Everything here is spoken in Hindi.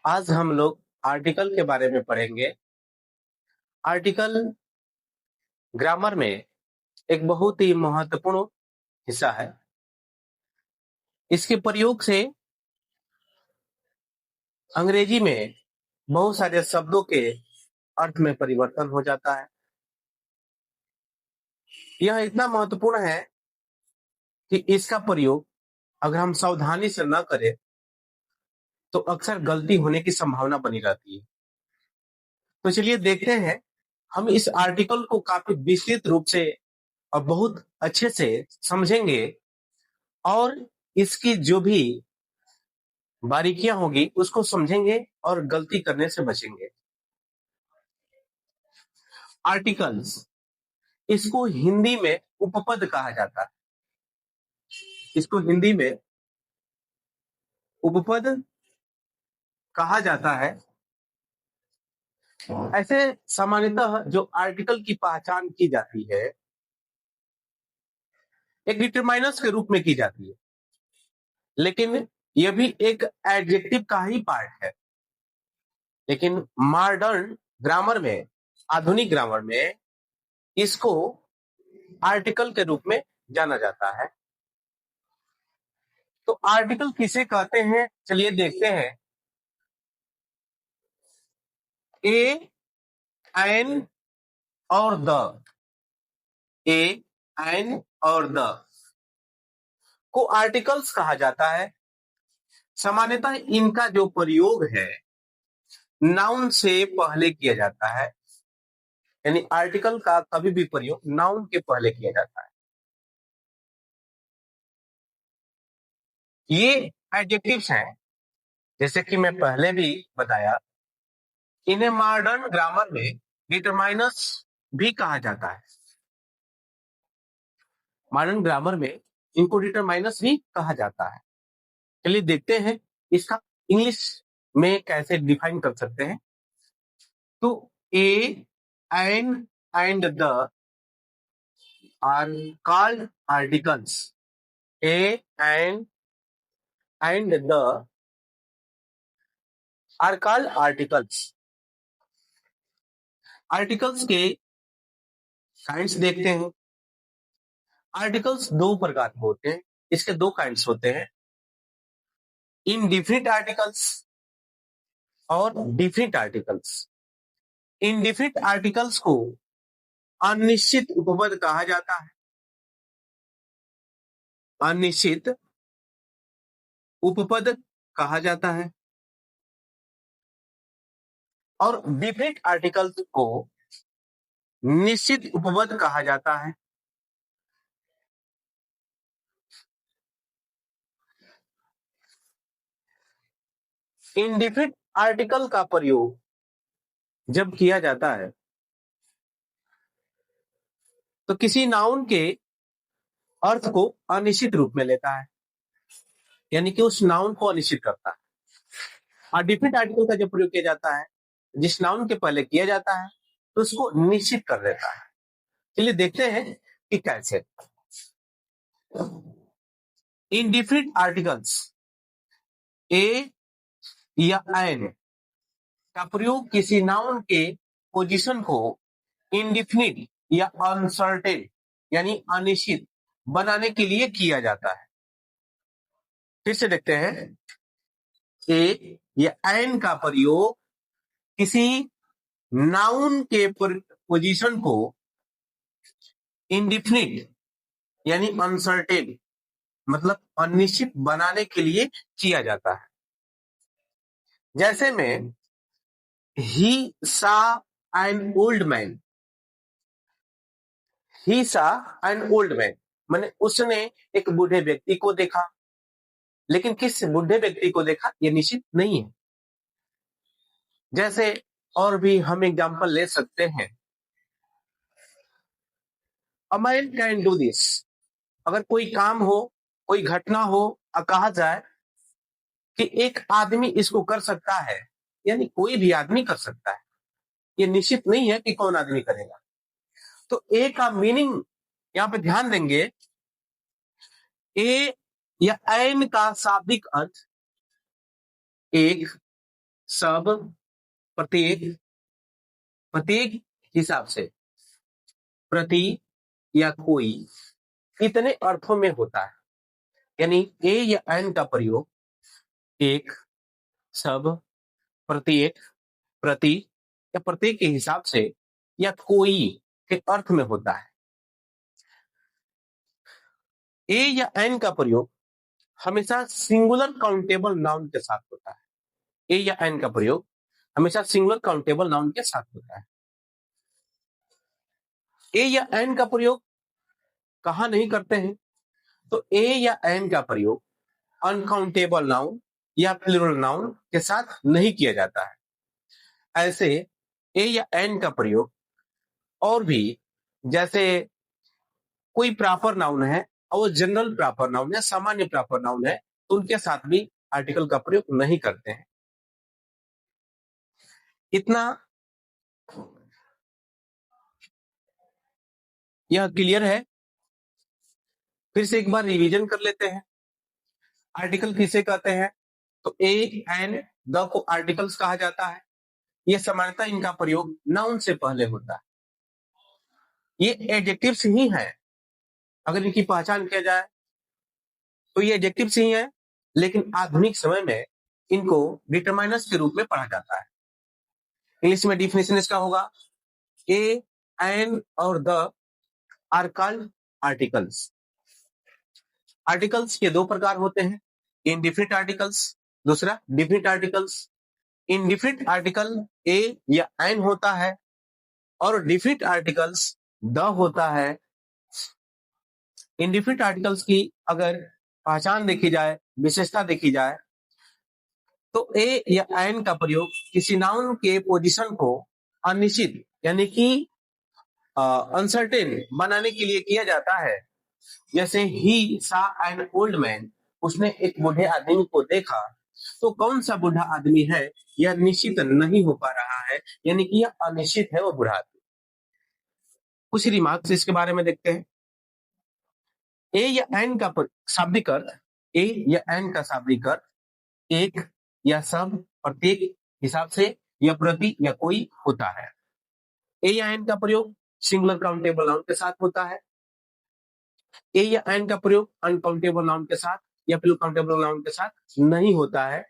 आज हम लोग आर्टिकल के बारे में पढ़ेंगे। आर्टिकल ग्रामर में एक बहुत ही महत्वपूर्ण हिस्सा है। इसके प्रयोग से अंग्रेजी में बहुत सारे शब्दों के अर्थ में परिवर्तन हो जाता है। यह इतना महत्वपूर्ण है कि इसका प्रयोग अगर हम सावधानी से न करें तो अक्सर गलती होने की संभावना बनी रहती है। तो चलिए देखते हैं, हम इस आर्टिकल को काफी विस्तृत रूप से और बहुत अच्छे से समझेंगे और इसकी जो भी बारीकियां होगी उसको समझेंगे और गलती करने से बचेंगे। आर्टिकल्स, इसको हिंदी में उपपद कहा जाता है। इसको हिंदी में उपपद कहा जाता है। ऐसे सामान्यतः जो आर्टिकल की पहचान की जाती है एक डिटरमाइनर्स के रूप में की जाती है, लेकिन यह भी एक एडजेक्टिव का ही पार्ट है। लेकिन मॉडर्न ग्रामर में, आधुनिक ग्रामर में इसको आर्टिकल के रूप में जाना जाता है। तो आर्टिकल किसे कहते हैं, चलिए देखते हैं। ए, एन और द, ए, एन और द को आर्टिकल्स कहा जाता है। सामान्यतः इनका जो प्रयोग है नाउन से पहले किया जाता है, यानी आर्टिकल का कभी भी प्रयोग नाउन के पहले किया जाता है। ये एडजेक्टिव्स हैं, जैसे कि मैं पहले भी बताया, इन्हें मॉडर्न ग्रामर में डिटरमाइनर्स भी कहा जाता है। मॉडर्न ग्रामर में इनको डिटरमाइनर्स भी कहा जाता है। चलिए देखते हैं इसका इंग्लिश में कैसे डिफाइन कर सकते हैं। तो a, an and the are called articles. A, an and the are called articles. Articles के काइंड्स देखते हैं। आर्टिकल्स दो प्रकार के होते हैं। इसके दो काइंड्स होते हैं, इनडिफिनिट आर्टिकल्स और डिफिनिट आर्टिकल्स। इनडिफिनिट आर्टिकल्स को अनिश्चित उपपद कहा जाता है। अनिश्चित उपपद कहा जाता है। और डिफिनिट आर्टिकल्स को निश्चित उपपद कहा जाता है। इनडिफिनिट आर्टिकल का प्रयोग जब किया जाता है तो किसी नाउन के अर्थ को अनिश्चित रूप में लेता है, यानी कि उस नाउन को अनिश्चित करता है। और डिफिनिट आर्टिकल का जब प्रयोग किया जाता है जिस नाउन के पहले किया जाता है तो उसको निश्चित कर देता है। चलिए देखते हैं कि कैसे। इनडिफिनिट आर्टिकल्स ए या एन का प्रयोग किसी नाउन के पोजीशन को इनडिफिनिट या अनसर्टेन यानी अनिश्चित बनाने के लिए किया जाता है। फिर से देखते हैं, ए या एन का प्रयोग किसी नाउन के पोजीशन को इनडिफिनिट यानी अनसर्टेन मतलब अनिश्चित बनाने के लिए किया जाता है। जैसे में ही सा एन ओल्ड मैन। ही सा एन ओल्ड मैन माने उसने एक बूढ़े व्यक्ति को देखा, लेकिन किस बूढ़े व्यक्ति को देखा यह निश्चित नहीं है। जैसे और भी हम एग्जांपल ले सकते हैं, a man can do this. अगर कोई काम हो, कोई घटना हो और कहा जाए कि एक आदमी इसको कर सकता है, यानी कोई भी आदमी कर सकता है, ये निश्चित नहीं है कि कौन आदमी करेगा। तो ए का मीनिंग यहां पे ध्यान देंगे। ए या एन का शाब्दिक अर्थ एक सब, प्रत्येक, प्रत्येक हिसाब से, प्रति या कोई, इतने अर्थों में होता है। यानी ए या एन का प्रयोग एक, सब, प्रत्येक, प्रति या प्रत्येक के हिसाब से या कोई के अर्थ में होता है। ए या एन का प्रयोग हमेशा सिंगुलर काउंटेबल नाउन के साथ होता है। ए या एन का प्रयोग हमेशा सिंगुलर काउंटेबल नाउन के साथ होता है। ए या एन का प्रयोग कहां नहीं करते हैं? तो ए या एन का प्रयोग अनकाउंटेबल नाउन या प्लूरल नाउन के साथ नहीं किया जाता है। ऐसे ए या एन का प्रयोग और भी, जैसे कोई प्रॉपर नाउन है और वो जनरल प्रॉपर नाउन है, सामान्य प्रॉपर नाउन है, तो उनके साथ भी आर्टिकल का प्रयोग नहीं करते हैं। इतना यह क्लियर है? फिर से एक बार रिवीजन कर लेते हैं। आर्टिकल किसे कहते हैं? तो ए एन द को आर्टिकल्स कहा जाता है। यह सामान्यतः इनका प्रयोग नाउन से पहले होता है। ये एडजेक्टिव्स ही हैं। अगर इनकी पहचान किया जाए तो ये एडजेक्टिव्स ही हैं, लेकिन आधुनिक समय में इनको डिटरमाइनर्स के रूप में पढ़ा जाता है। इंग्लिश में डिफिनेशन इसका होगा, ए एन और the are called articles. Articles के दो प्रकार होते हैं, इनडिफिनिट आर्टिकल्स, दूसरा definite articles. Indefinite article a या एन होता है और डिफिनिट आर्टिकल्स द होता है। इनडिफिनिट आर्टिकल्स की अगर पहचान देखी जाए, विशेषता देखी जाए, तो ए या एन का प्रयोग किसी नाउन के पोजीशन को अनिश्चित यानी कि अनसर्टेन बनाने के लिए किया जाता है। जैसे ही सा एन ओल्ड मैन, उसने एक बूढ़े आदमी को देखा, तो कौन सा बूढ़ा आदमी है यह निश्चित नहीं हो पा रहा है, यानी कि यह अनिश्चित है वो बूढ़ा आदमी। कुछ रिमार्क्स इसके बारे में देखते हैं। ए या एन का शाब्दिक अर्थ, ए या एन का शाब्दिक अर्थ एक या सब, प्रत्येक हिसाब से या प्रति या कोई होता है। ए या एन का प्रयोग सिंगुलर काउंटेबल नाउन के साथ होता है। ए या एन का प्रयोग अनकाउंटेबल नाउन के साथ या प्लूरल काउंटेबल नाउन के साथ नहीं होता है।